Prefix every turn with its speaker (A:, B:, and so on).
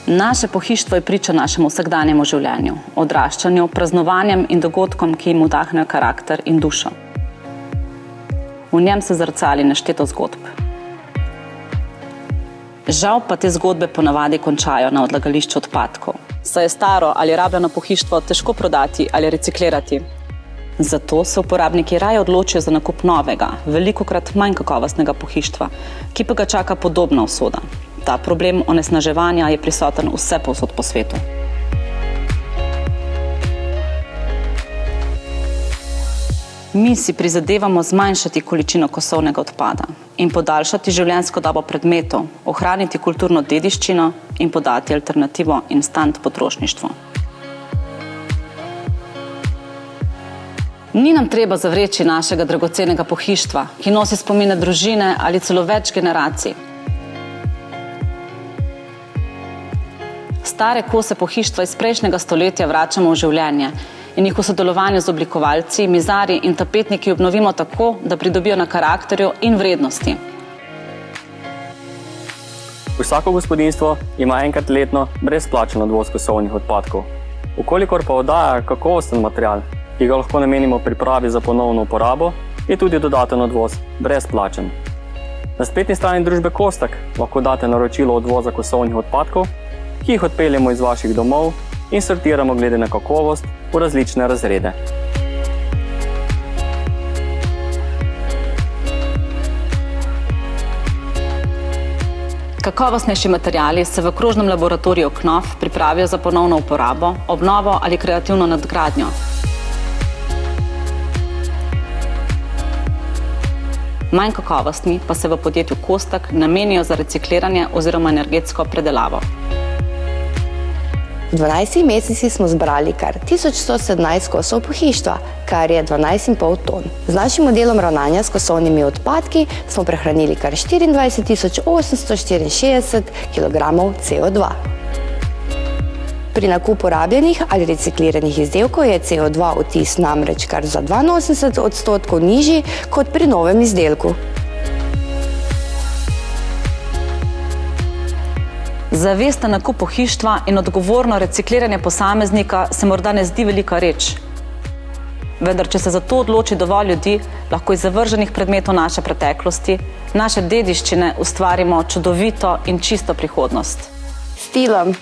A: Naše pohištvo je priča našemu vsakdanjemu življenju, odraščanju, praznovanjem in dogodkom, ki jim vdahnejo karakter in dušo. V njem se zrcali nešteto zgodb. Žal pa te zgodbe ponavadi končajo na odlagališču odpadkov, saj je staro ali rabljeno pohištvo težko prodati ali reciklirati. Zato se uporabniki raje odločijo za nakup novega, velikokrat manj kakovostnega pohištva, ki pa ga čaka podobna usoda. Ta problem onesnaževanja je prisoten vsepovsod po svetu. Mi si prizadevamo zmanjšati količino kosovnega odpada in podaljšati življenjsko dobo predmetov, ohraniti kulturno dediščino in podati alternativo instant potrošništvu. Ni nam treba zavreči našega dragocenega pohištva, ki nosi spomine družine ali celo več generacij. Stare kose pohištva iz prejšnjega stoletja vračamo v življenje in jih v sodelovanju z oblikovalci, mizarji in tapetniki obnovimo tako, da pridobijo na karakterju in vrednosti.
B: Vsako gospodinjstvo ima enkrat letno brezplačen odvoz kosovnih odpadkov. Vkolikor pa oddaja kakovosten material, ki ga lahko namenimo pripravi za ponovno uporabo, je tudi dodaten odvoz brezplačen. Na spletni strani družbe Kostak lahko date naročilo odvoza kosovnih odpadkov, ki jih odpeljemo iz vaših domov in sortiramo glede na kakovost v različne razrede.
A: Kakovostnejši materiali se v krožnem laboratoriju KNOF pripravijo za ponovno uporabo, obnovo ali kreativno nadgradnjo. Manj kakovostni pa se v podjetju Kostak namenijo za recikliranje oziroma energetsko predelavo.
C: V 12 mesecih smo zbrali kar 1117 kosov pohištva, kar je 12,5 ton. Z našim modelom ravnanja s kosovnimi odpadki smo prehranili kar 24 864 kg CO2. Pri nakupu rabljenih ali recikliranih izdelkov je CO2 odtis namreč kar za 82% nižji kot pri novem izdelku.
A: Zavesten nakup pohištva in odgovorno recikliranje posameznika se morda ne zdi velika reč. Vendar, če se za to odloči dovolj ljudi, lahko iz zavrženih predmetov naše preteklosti, naše dediščine ustvarimo čudovito in čisto prihodnost.
C: Stilom